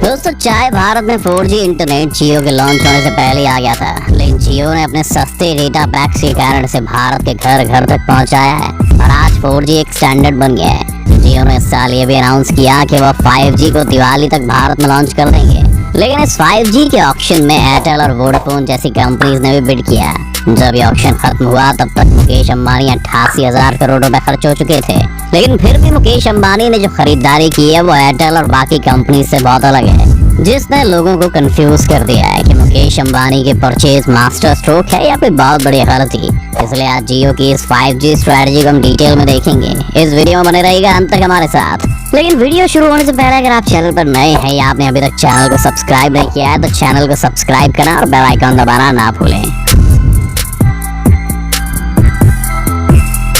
दोस्तों, चाहे भारत में 4G इंटरनेट जियो के लॉन्च होने से पहले ही आ गया था, लेकिन जियो ने अपने सस्ते डेटा पैक्स के कारण से भारत के घर घर तक पहुंचाया है और आज 4G एक स्टैंडर्ड बन गया है। जियो ने इस साल ये भी अनाउंस किया कि वह 5G को दिवाली तक भारत में लॉन्च कर देंगे, लेकिन इस 5G के ऑक्शन में एयरटेल और वोडाफोन जैसी कंपनीज ने भी बिड किया। जब ये ऑक्शन खत्म हुआ तब तक मुकेश अंबानी 88,000 करोड़ रुपए खर्च हो चुके थे, लेकिन फिर भी मुकेश अंबानी ने जो खरीदारी की है वो एयरटेल और बाकी कंपनी से बहुत अलग है, जिसने लोगों को कंफ्यूज कर दिया है कि मुकेश अंबानी के परचेज मास्टर स्ट्रोक है या कोई बहुत बड़ी गलती। इसलिए आज जियो की इस 5G स्ट्रेटजी को हम डिटेल में देखेंगे। इस वीडियो में बने रहिएगा अंत तक हमारे साथ। लेकिन वीडियो शुरू होने से पहले अगर आप चैनल पर नए हैं या आपने अभी तक चैनल को सब्सक्राइब नहीं किया है तो चैनल को सब्सक्राइब करना और बेल आइकन दबाना ना भूलें।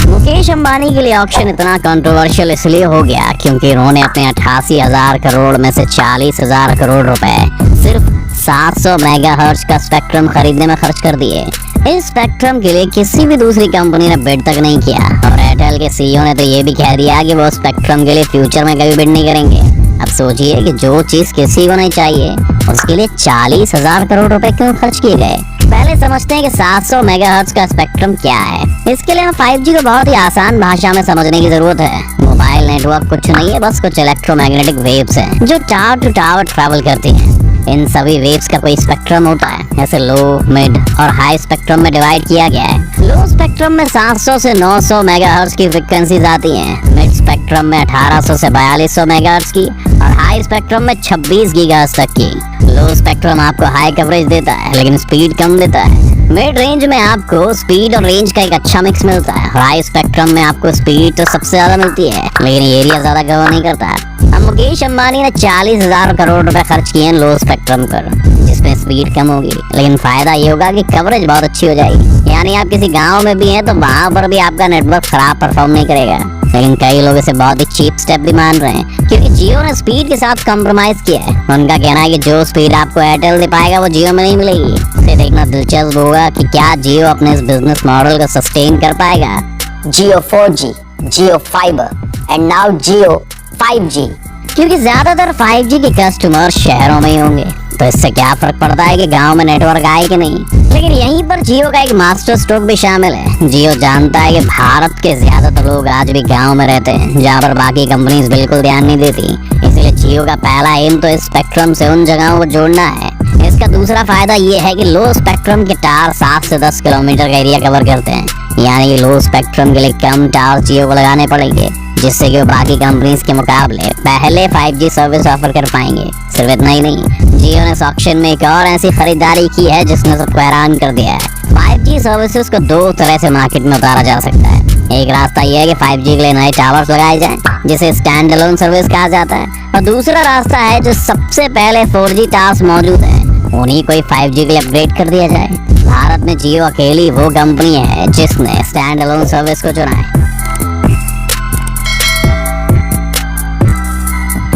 मुकेश अंबानी के लिए ऑक्शन इतना कंट्रोवर्शियल इसलिए हो गया क्योंकि उन्होंने अपने 88,000 करोड़ में से 40,000 करोड़ रुपए सिर्फ 700 मेगाहर्ट्ज का स्पेक्ट्रम खरीदने में खर्च कर दिए। इस स्पेक्ट्रम के लिए किसी भी दूसरी कंपनी ने बिड तक नहीं किया और एयरटेल के सीईओ ने तो ये भी कह दिया कि वो स्पेक्ट्रम के लिए फ्यूचर में कभी बिड नहीं करेंगे। अब सोचिए कि जो चीज किसी को नहीं चाहिए उसके लिए 40,000 करोड़ रुपए क्यों खर्च किए गए। पहले समझते हैं कि 700 मेगाहर्ट्ज का स्पेक्ट्रम क्या है। इसके लिए हमें 5G को बहुत ही आसान भाषा में समझने की जरूरत है। मोबाइल नेटवर्क कुछ नहीं है, बस कुछ इलेक्ट्रोमैग्नेटिक वेव्स हैं जो टावर टू टावर ट्रैवल करती हैं। इन सभी वेव्स का कोई स्पेक्ट्रम होता है, जैसे लो, मिड और हाई स्पेक्ट्रम में डिवाइड किया गया है। लो स्पेक्ट्रम में 700 से 900 मेगाहर्ट्ज की फ्रीक्वेंसीज आती हैं, मिड स्पेक्ट्रम में 1800 से 4200 मेगाहर्ट्ज की और हाई स्पेक्ट्रम में 26 गीगाहर्ट्ज तक की। लो स्पेक्ट्रम आपको हाई कवरेज देता है लेकिन स्पीड कम देता है। मिड रेंज में आपको स्पीड और रेंज का एक अच्छा मिक्स मिलता है और हाई स्पेक्ट्रम में आपको स्पीड तो सबसे ज्यादा मिलती है लेकिन एरिया ज्यादा कवर नहीं करता है। अब मुकेश अंबानी ने 40,000 करोड़ रुपए खर्च किए हैं लो स्पेक्ट्रम पर, जिसमें स्पीड कम होगी लेकिन फायदा ये होगा कि कवरेज बहुत अच्छी हो जाएगी। यानी आप किसी गांव में भी हैं तो वहां पर भी आपका नेटवर्क खराब परफॉर्म नहीं करेगा। लेकिन कई लोग इसे बहुत ही चीप स्टेप भी मान रहे हैं क्योंकि जियो ने स्पीड के साथ कॉम्प्रोमाइज किया है। उनका कहना है कि जो स्पीड आपको एयरटेल दे पाएगा वो जियो में नहीं मिलेगी। इसे देखना दिलचस्प होगा कि क्या जियो अपने इस बिजनेस मॉडल को सस्टेन कर पाएगा। जियो 4G, Jio fibre and now Jio 5G। क्योंकि ज्यादातर 5G के कस्टमर शहरों में ही होंगे तो इससे क्या फर्क पड़ता है कि गांव में नेटवर्क आए कि नहीं। लेकिन यहीं पर जियो का एक मास्टर स्ट्रोक भी शामिल है। जियो जानता है कि भारत के ज्यादातर लोग आज भी गांव में रहते हैं जहां पर बाकी कंपनीज बिल्कुल ध्यान नहीं देती। इसलिए जियो का पहला एम तो इस स्पेक्ट्रम से उन जगहों को जोड़ना है। इसका दूसरा फायदा ये है कि लो स्पेक्ट्रम के टावर 7 से 10 किलोमीटर का एरिया कवर करते हैं, यानी कि लो स्पेक्ट्रम के लिए कम टावर जियो को लगाने पड़ेंगे, जिससे कि वो बाकी कंपनीज के मुकाबले पहले 5G सर्विस ऑफर कर पाएंगे। सिर्फ इतना ही नहीं, जियो ने इस ऑक्शन में एक और ऐसी खरीदारी की है जिसने सबको हैरान कर दिया है। 5G सर्विसेज को दो तरह से मार्केट में उतारा जा सकता है। एक रास्ता यह है कि 5G के लिए नए टावर्स लगाए जाएं, जिसे स्टैंड अलोन सर्विस कहा जाता है, और दूसरा रास्ता है जो सबसे पहले 4G टावर्स मौजूद हैं उन्हीं को 5G के लिए अपग्रेड कर दिया जाए। भारत में जियो अकेली वो कंपनी है जिसने स्टैंड अलोन सर्विस को चुना है।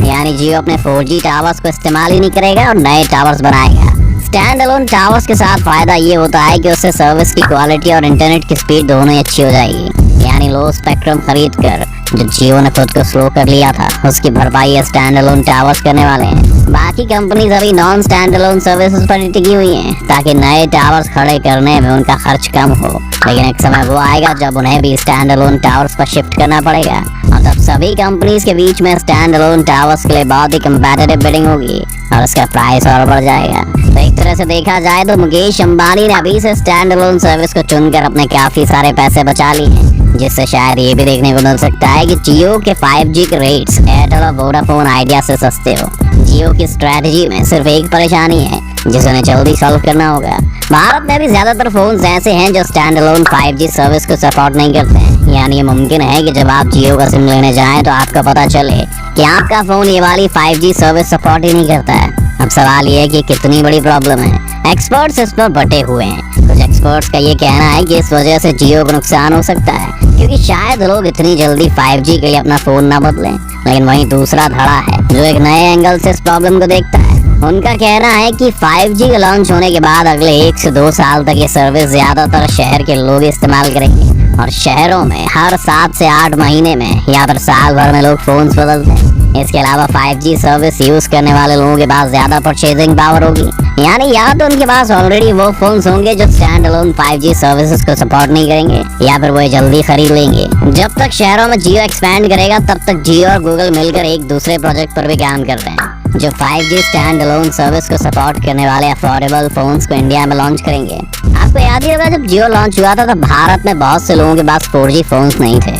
यानी जियो अपने 4G टावर्स को इस्तेमाल ही नहीं करेगा और नए टावर्स बनाएगा। स्टैंड अलोन टावर्स के साथ फायदा ये होता है कि उससे सर्विस की क्वालिटी और इंटरनेट की स्पीड दोनों ही अच्छी हो जाएगी। यानी लो स्पेक्ट्रम खरीद कर जो जियो ने खुद को स्लो कर लिया था उसकी भरपाई स्टैंड अलोन टावर्स करने वाले हैं। बाकी कंपनीज अभी नॉन स्टैंड अलोन सर्विसेज पर टिकी हुई हैं ताकि नए टावर्स खड़े करने में उनका खर्च कम हो, लेकिन एक समय वो आएगा जब उन्हें भी स्टैंड अलोन टावर्स पर शिफ्ट करना पड़ेगा और तब सभी कंपनीज के बीच में स्टैंड अलोन टावर्स के लिए बहुत ही कंपैटिटिव बिडिंग होगी और उसका प्राइस और बढ़ जाएगा। तो एक तरह से देखा जाए तो मुकेश अंबानी ने अभी से स्टैंड अलोन सर्विस को चुनकर अपने काफी सारे पैसे बचा लिए हैं, जिससे शायद ये भी देखने को मिल सकता है कि जियो के 5G के रेट्स एयरटेल और वोडाफोन आइडिया से सस्ते हो। जियो की स्ट्रेटजी में सिर्फ एक परेशानी है जिसे उन्हें जल्दी सॉल्व करना होगा। भारत में भी ज्यादातर फोन ऐसे हैं जो स्टैंड अलोन 5G सर्विस को सपोर्ट नहीं करते हैं। यानी ये मुमकिन है कि जब आप जियो का सिम लेने जाएं तो आपको पता चले कि आपका फोन ये वाली 5G सर्विस सपोर्ट ही नहीं करता है। अब सवाल ये है कि कितनी बड़ी प्रॉब्लम है। एक्सपर्ट्स इस पर बटे हुए हैं। कुछ एक्सपर्ट्स का ये कहना है कि इस वजह से जियो को नुकसान हो सकता है क्योंकि शायद लोग इतनी जल्दी 5G के लिए अपना फोन ना बदलें। लेकिन वहीं दूसरा धड़ा है जो एक नए एंगल से इस प्रॉब्लम को देखता है। उनका कहना है कि 5G के लॉन्च होने के बाद अगले 1 से 2 साल तक ये सर्विस ज्यादातर शहर के लोग इस्तेमाल करेंगे और शहरों में हर 7 से 8 महीने में या फिर साल भर में लोग फोन बदलते हैं। इसके अलावा 5G सर्विस यूज करने वाले लोगों के पास ज्यादा परचेजिंग पावर होगी, यानी या तो उनके पास ऑलरेडी वो फोन्स होंगे जो स्टैंड अलोन 5G सर्विसेज को सपोर्ट नहीं करेंगे, या फिर वो जल्दी खरीद लेंगे। जब तक शहरों में जियो एक्सपैंड करेगा तब तक जियो और गूगल मिलकर एक दूसरे प्रोजेक्ट पर भी काम कर रहे हैं जो 5G स्टैंड अलोन सर्विस को सपोर्ट करने वाले अफोर्डेबल फोन्स को इंडिया में लॉन्च करेंगे। आपको याद ही होगा जब जियो लॉन्च हुआ था तब भारत में बहुत से लोगों के पास 4G फोन्स नहीं थे,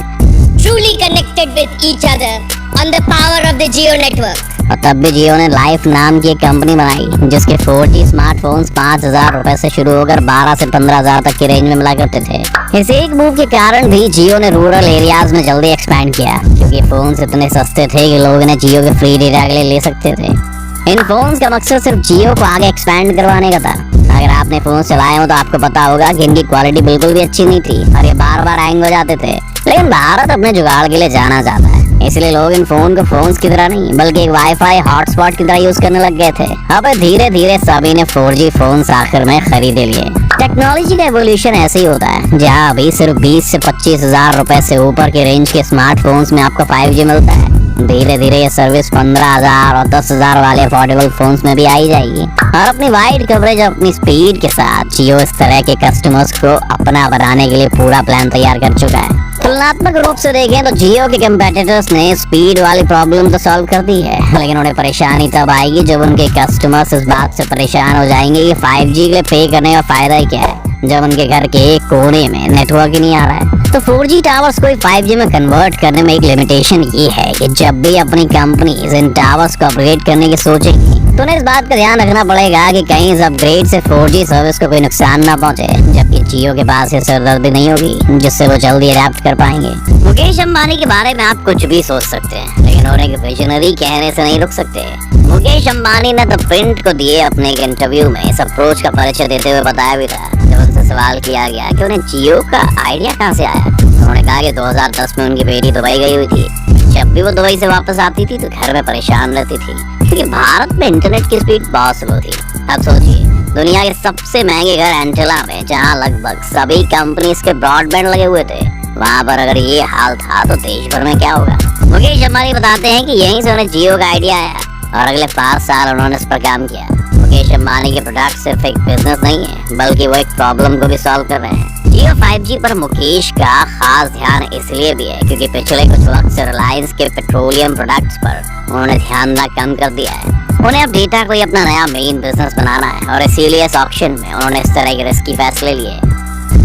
truly connected with each other on the power of the Jio network. और तब भी जियो ने लाइफ नाम की एक कंपनी बनाई जिसके 4G स्मार्टफोन्स 5,000 रुपए से शुरू होकर 12 से 15,000 तक की रेंज में मिला करते थे। इस एक मूव के कारण भी जियो ने रूरल एरियाज में जल्दी एक्सपैंड किया, क्योंकि फोन्स इतने सस्ते थे कि लोग इन्हें जियो के फ्री डेटा के लिए ले सकते थे। इन फोन्स का मकसद सिर्फ जियो को आगे एक्सपैंड करवाने का था। अगर आपने फोन चलाए हो तो आपको पता होगा कि इनकी क्वालिटी बिल्कुल भी अच्छी नहीं थी और ये बार बार हैंग हो जाते थे, लेकिन भारत अपने जुगाड़ के लिए जाना जाता है, इसलिए लोग इन फोन को फोन्स की तरह नहीं बल्कि एक वाईफाई हॉटस्पॉट की तरह यूज करने लग गए थे। अब धीरे धीरे सभी ने 4G फोन्स आखिर में खरीदे लिए। टेक्नोलॉजी का एवोल्यूशन ऐसे ही होता है, जहाँ अभी सिर्फ 20 से 25,000 रुपए से ऊपर के रेंज के स्मार्टफोन्स में आपको 5G मिलता है, धीरे धीरे ये सर्विस 15,000 और 10,000 वाले अफोर्डेबल फोन्स में भी आई जाएगी। और अपनी वाइड कवरेज अपनी स्पीड के साथ जियो इस तरह के कस्टमर्स को अपना बनाने के लिए पूरा प्लान तैयार कर चुका है। तुलनात्मक रूप से देखें तो जियो के कंपेटिटर्स ने स्पीड वाली प्रॉब्लम तो सॉल्व कर दी है, लेकिन उन्हें परेशानी तब आएगी जब उनके कस्टमर्स इस बात से परेशान हो जाएंगे कि 5G के लिए पे करने का फायदा ही क्या है जब उनके घर के एक कोने में नेटवर्क ही नहीं आ रहा है। तो 4G टावर्स को 5G में कन्वर्ट करने में एक लिमिटेशन ये है कि जब भी अपनी कंपनीज इन टावर्स को अपग्रेड करने की सोचेगी तो उन्हें इस बात का ध्यान रखना पड़ेगा कि कहीं इस अपग्रेड से 4G सर्विस को कोई नुकसान ना पहुंचे, जबकि जियो के पास ये सिरदर्दी नहीं होगी जिससे वो जल्दी अडेप्ट कर पाएंगे। मुकेश अंबानी के बारे में आप कुछ भी सोच सकते हैं, लेकिन उन्हें विजनरी कहने से नहीं रुक सकते। मुकेश अंबानी ने द प्रिंट को दिए अपने एक इंटरव्यू में इस अप्रोच का परिचय देते हुए बताया भी था, जब उनसे सवाल किया गया कि उन्हें जियो का आइडिया कहाँ से आया। उन्होंने कहा कि 2010 में उनकी बेटी दुबई गई हुई थी। जब भी वो दुबई से वापस आती थी तो घर में परेशान रहती थी, क्योंकि भारत में इंटरनेट की स्पीड बहुत स्लो थी। अब सोचिए, दुनिया के सबसे महंगे घर एंटेला में, जहाँ लगभग सभी कंपनीज के ब्रॉडबैंड लगे हुए थे, वहाँ पर अगर ये हाल था तो देश भर में क्या होगा। मुकेश अंबानी बताते हैं कि यहीं से उन्हें जियो का आइडिया आया और अगले 5 साल उन्होंने इस पर काम किया। मुकेश अंबानी के प्रोडक्ट सिर्फ एक बिजनेस नहीं है, बल्कि वो एक प्रॉब्लम को भी सॉल्व कर रहे हैं। जियो 5G पर मुकेश का खास ध्यान इसलिए भी है क्योंकि पिछले कुछ वक्त से रिलायंस के पेट्रोलियम प्रोडक्ट्स पर उन्होंने ध्यान देना कम कर दिया है। उन्हें अब डेटा को ही अपना नया मेन बिजनेस बनाना है और इसीलिए इस ऑक्शन में उन्होंने इस तरह के रिस्की फैसले लिए।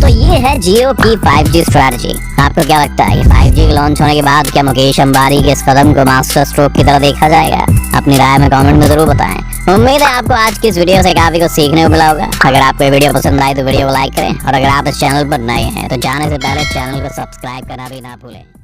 तो ये है जियो की 5G स्ट्रैटेजी। आपको क्या लगता है कि 5G लॉन्च होने के बाद क्या मुकेश अंबानी के इस कदम को मास्टर स्ट्रोक की तरह देखा जाएगा? अपनी राय में कमेंट में जरूर बताएं। उम्मीद है आपको आज की इस वीडियो से काफी कुछ सीखने को मिला होगा। अगर आपको ये वीडियो पसंद आई तो वीडियो को लाइक करें और अगर आप इस चैनल पर नए हैं तो जाने से पहले चैनल को सब्सक्राइब करना भी ना भूलें।